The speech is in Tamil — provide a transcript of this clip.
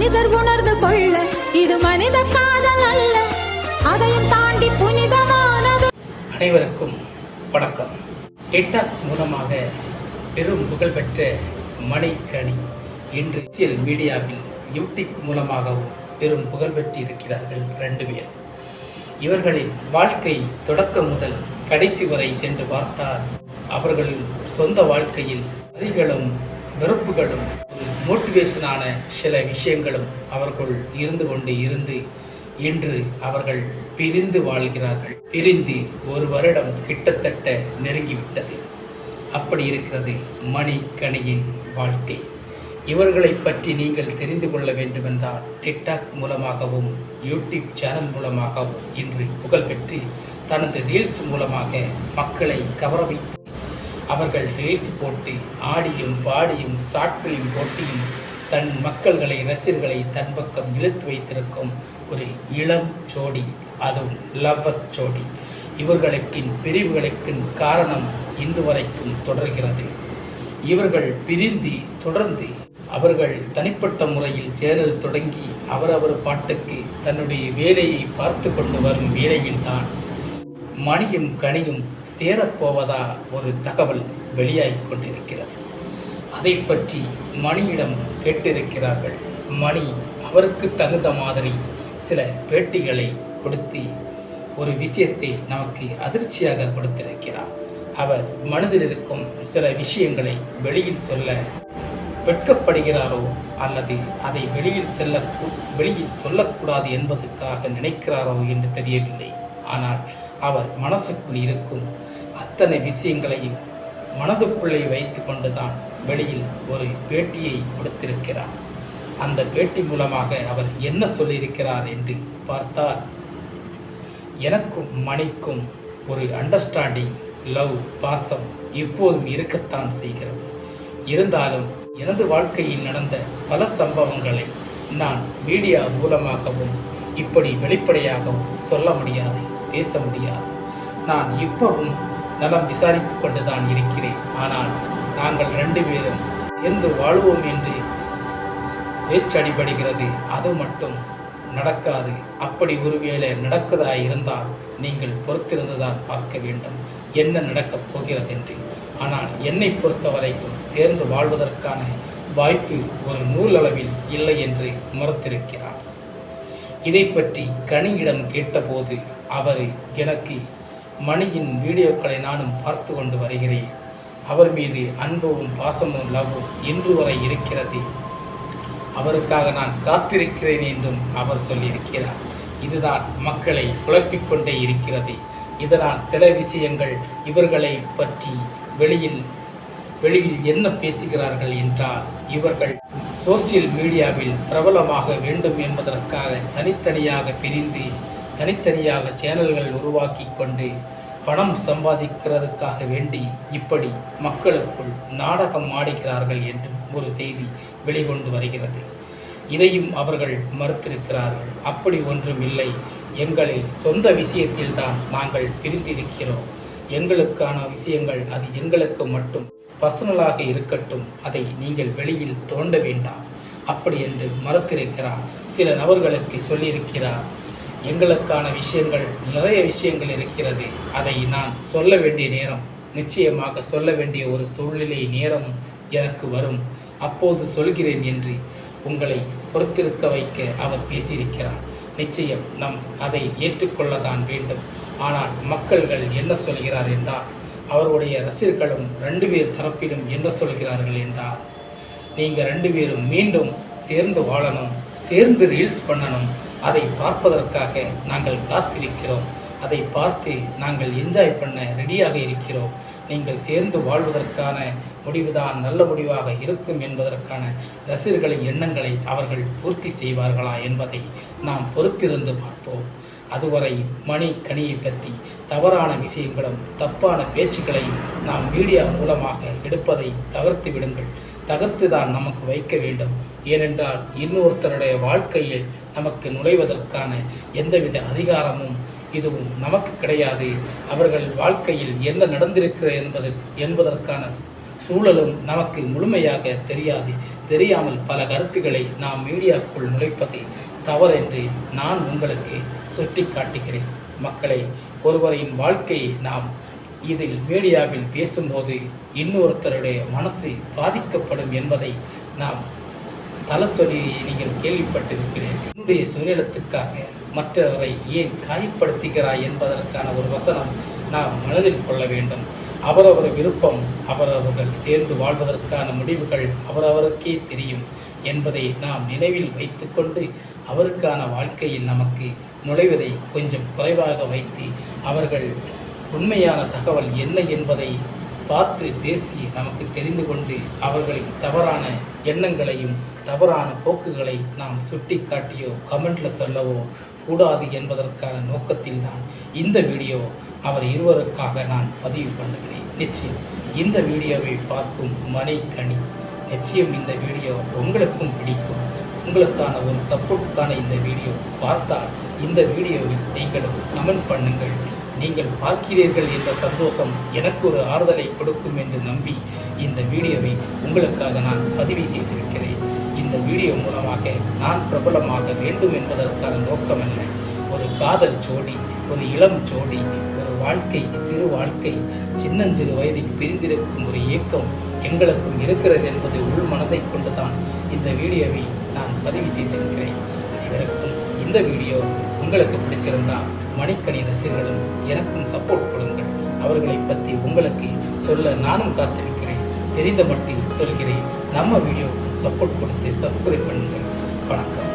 மனிதர் உணர்ந்து கொள்ள இது மனித காதல் அல்ல, அதையும் தாண்டி புனிதமானது. அனைவருக்கும் வணக்கம். டிக்டாக் மூலமாக பெரும் புகழ்பெற்ற மணிக்கணி இன்று சோசியல் மீடியாவில் யூடியூப் மூலமாகவும் பெரும் புகழ் பெற்று இருக்கிறார்கள் 2 பேர். இவர்களின் வாழ்க்கை தொடக்கம் முதல் கடைசி வரை சென்று பார்த்தால் அவர்களின் சொந்த வாழ்க்கையில் அதிகளும் வெறுப்புகளும் மோட்டிவேஷனான சில விஷயங்களும் அவர்கள் இருந்து இன்று அவர்கள் பிரிந்து வாழ்கிறார்கள். பிரிந்து 1 வருடம் கிட்டத்தட்ட நெருங்கிவிட்டது. அப்படி இருக்கிறது மணிக்கணியின் வாழ்க்கை. இவர்களை பற்றி நீங்கள் தெரிந்து கொள்ள வேண்டுமென்றால் டிக்டாக் மூலமாகவும் யூடியூப் சேனல் மூலமாகவும் இன்று புகழ் பெற்று தனது ரீல்ஸ் மூலமாக மக்களை கவர வைத்து அவர்கள் ரீல்ஸ் போட்டு ஆடியும் பாடியும் ஷார்ட் ஃபிலிம் போட்டியும் தன் மக்கள்களை ரசிகர்களை தன் பக்கம் இழுத்து வைத்திருக்கும் ஒரு இளம் ஜோடி, அதுவும் லவ்வர்ஸ் ஜோடி. இவர்களுக்கின் பிரிவுகளுக்கின் காரணம் இன்று வரைக்கும் தொடர்கிறது. இவர்கள் பிரிந்து தொடர்ந்து அவர்கள் தனிப்பட்ட முறையில் சேனல் தொடங்கி அவரவர் பாட்டுக்கு தன்னுடைய வேலையை பார்த்து கொண்டு வரும் வேளையில்தான் மணியும் கனியும் சேரப்போவதா ஒரு தகவல் வெளியாகிக் கொண்டிருக்கிறது. அதை பற்றி மணியிடம் கேட்டிருக்கிறார்கள். மணி அவருக்கு தகுந்த மாதிரி சில பேட்டிகளை கொடுத்து ஒரு விஷயத்தை நமக்கு அதிர்ச்சியாக கொடுத்திருக்கிறார். அவர் மனதில் இருக்கும் சில விஷயங்களை வெளியில் சொல்ல வெட்கப்படுகிறாரோ அல்லது அதை வெளியில் சொல்லக்கூடாது என்பதற்காக நினைக்கிறாரோ என்று தெரியவில்லை. ஆனால் அவர் மனசுக்குள் இருக்கும் அத்தனை விஷயங்களையும் மனதுக்குள்ளே வைத்து கொண்டுதான் வெளியில் ஒரு பேட்டியை கொடுத்திருக்கிறார். அந்த பேட்டி மூலமாக அவர் என்ன சொல்லியிருக்கிறார் என்று பார்த்தால், எனக்கும் மணிக்கும் ஒரு அண்டர்ஸ்டாண்டிங், லவ், பாசம் இப்போதும் இருக்கத்தான் செய்கிறது. இருந்தாலும் எனது வாழ்க்கையில் நடந்த பல சம்பவங்களை நான் மீடியா மூலமாகவும் இப்படி வெளிப்படையாகவும் சொல்ல முடியாது, பேச முடியாது. நான் இப்பவும் நலம் விசாரித்து கொண்டுதான் இருக்கிறேன். ஆனால் நாங்கள் 2 பேரும் சேர்ந்து வாழ்வோம் என்று பேச்சடிபடுகிறது. அது மட்டும் நடக்காது. அப்படி ஒருவேளை நடக்கதா இருந்தால் நீங்கள் பொறுத்திருந்துதான் பார்க்க வேண்டும் என்ன நடக்கப் போகிறது என்று. ஆனால் என்னை பொறுத்தவரைக்கும் சேர்ந்து வாழ்வதற்கான வாய்ப்பு ஒரு நூலளவில் இல்லை என்று மறுத்திருக்கிறார். இதை பற்றி கனியிடம் கேட்டபோது அவர், எனக்கு மணியின் வீடியோக்களை நானும் பார்த்து கொண்டு வருகிறேன். அவர் மீது அன்பும் பாசமும் லவ்வும் இன்று வரை இருக்கிறது. அவருக்காக நான் காத்திருக்கிறேன் என்றும் அவர் சொல்லியிருக்கிறார். இதுதான் மக்களை குழப்பிக்கொண்டே இருக்கிறது. இதனால் சில விஷயங்கள் இவர்களை பற்றி வெளியில் என்ன பேசுகிறார்கள் என்றால், இவர்கள் சோசியல் மீடியாவில் பிரபலமாக வேண்டும் என்பதற்காக தனித்தனியாக பிரிந்து தனித்தனியாக சேனல்கள் உருவாக்கி கொண்டு பணம் சம்பாதிக்கிறதுக்காக வேண்டி இப்படி மக்களுக்குள் நாடகம் ஆடுகிறார்கள் என்றும் ஒரு செய்தி வெளிக்கொண்டு வருகிறது. இதையும் அவர்கள் மறுத்திருக்கிறார்கள். அப்படி ஒன்றும் இல்லை. எங்களில் சொந்த விஷயத்தில்தான் நாங்கள் பிரிந்திருக்கிறோம். எங்களுக்கான விஷயங்கள் அது எங்களுக்கு மட்டும் பர்சனலாக இருக்கட்டும், அதை நீங்கள் வெளியில் தோண்ட வேண்டாம் அப்படி என்று மறுத்திருக்கிறார். சில நபர்களுக்கு சொல்லியிருக்கிறார், எங்களுக்கான விஷயங்கள் நிறைய விஷயங்கள் இருக்கிறது, அதை நான் சொல்ல வேண்டிய நேரம், நிச்சயமாக சொல்ல வேண்டிய ஒரு சூழ்நிலை நேரம் எனக்கு வரும், அப்போது சொல்கிறேன் என்று உங்களை பொறுத்திருக்க வைக்க அவர் பேசியிருக்கிறார். நிச்சயம் நாம் அதை ஏற்றுக்கொள்ளத்தான் வேண்டும். ஆனால் மக்கள்கள் என்ன சொல்கிறார் என்றால், அவருடைய ரசிகர்களும் 2 பேர் தரப்பிலும் என்ன சொல்கிறார்கள் என்றால், நீங்கள் 2 பேரும் மீண்டும் சேர்ந்து வாழணும், சேர்ந்து ரீல்ஸ் பண்ணணும், அதை பார்ப்பதற்காக நாங்கள் காத்திருக்கிறோம், அதை பார்த்து நாங்கள் என்ஜாய் பண்ண ரெடியாக இருக்கிறோம். நீங்கள் சேர்ந்து வாழ்வதற்கான முடிவுதான் நல்ல முடிவாக இருக்கும் என்பதற்கான ரசிகர்களின் எண்ணங்களை அவர்கள் பூர்த்தி செய்வார்களா என்பதை நாம் பொறுத்திருந்து பார்ப்போம். அதுவரை மணிக்கணியை பற்றி தவறான விஷயங்களும் தப்பான பேச்சுக்களையும் நாம் மீடியா மூலமாக எடுப்பதை தவிர்த்து விடுங்கள். தகர்த்து தான் நமக்கு வைக்க வேண்டும். ஏனென்றால் இன்னொருத்தருடைய வாழ்க்கையில் நமக்கு நுழைவதற்கான எந்தவித அதிகாரமும் இதுவும் நமக்கு கிடையாது. அவர்கள் வாழ்க்கையில் என்ன நடந்திருக்கிறது என்பதற்கான சூழலும் நமக்கு முழுமையாக தெரியாமல் பல கருத்துக்களை நாம் மீடியாக்குள் நுழைப்பது தவறென்று நான் உங்களுக்கு சுட்டி காட்டுகிறேன். மக்களை, ஒருவரின் வாழ்க்கையை நாம் இதில் மீடியாவில் பேசும்போது இன்னொருத்தருடைய மனசு பாதிக்கப்படும் என்பதை நாம் தலச்சொல்லி நீங்கள் கேள்விப்பட்டிருக்கிறீர்கள். என்னுடைய சுயநலத்துக்காக மற்றவரை ஏன் காயப்படுத்துகிறாய் என்பதற்கான ஒரு வசனம் நாம் மனதில் கொள்ள வேண்டும். அவரவர் விருப்பம், அவரவர்கள் சேர்ந்து வாழ்வதற்கான முடிவுகள் அவரவருக்கே தெரியும் என்பதை நாம் நினைவில் வைத்துக்கொண்டு அவருக்கான வாழ்க்கையில் நமக்கு நுழைவதை கொஞ்சம் குறைவாக வைத்து அவர்கள் உண்மையான தகவல் என்ன என்பதை பார்த்து பேசி நமக்கு தெரிந்து கொண்டு அவர்களின் தவறான எண்ணங்களையும் தவறான போக்குகளை நாம் சுட்டி காட்டியோ கமெண்டில் சொல்லவோ கூடாது என்பதற்கான நோக்கத்தில்தான் இந்த வீடியோ அவர் இருவருக்காக நான் பதிவு பண்ணுகிறேன். நிச்சயம் இந்த வீடியோவை பார்க்கும் மனைக்கணி, நிச்சயம் இந்த வீடியோ உங்களுக்கும் பிடிக்கும். உங்களுக்கான ஒரு சப்போர்ட்டுக்கான இந்த வீடியோ பார்த்தால் இந்த வீடியோவில் நீங்களும் கமெண்ட் பண்ணுங்கள். நீங்கள் பார்க்கிறீர்கள் என்ற சந்தோஷம் எனக்கு ஒரு ஆறுதலை கொடுக்கும் என்று நம்பி இந்த வீடியோவை உங்களுக்காக நான் பதிவு செய்திருக்கிறேன். இந்த வீடியோ மூலமாக நான் பிரபலமாக வேண்டும் என்பதற்கான நோக்கமல்ல. ஒரு காதல் ஜோடி, ஒரு இளம் ஜோடி, ஒரு வாழ்க்கை, சிறு வாழ்க்கை, சின்னஞ்சிறு வயதில் பிரிந்திருக்கும் ஒரு ஏக்கம் எங்களுக்கும் இருக்கிறது என்பது உள் மனதை கொண்டுதான் இந்த வீடியோவை நான் பதிவு செய்திருக்கிறேன். அனைவருக்கும் இந்த வீடியோ உங்களுக்கு பிடிச்சிருந்தால் மணிக்கணி ரசிகர்களும் எனக்கும் சப்போர்ட் கொடுங்கள். அவர்களை பற்றி உங்களுக்கு சொல்ல நானும் காத்திருக்கிறேன். தெரிந்த மட்டில் சொல்கிறேன். நம்ம வீடியோவுக்கு சப்போர்ட் கொடுத்து சப்ஸ்கிரைப் பண்ணுங்கள். வணக்கம்.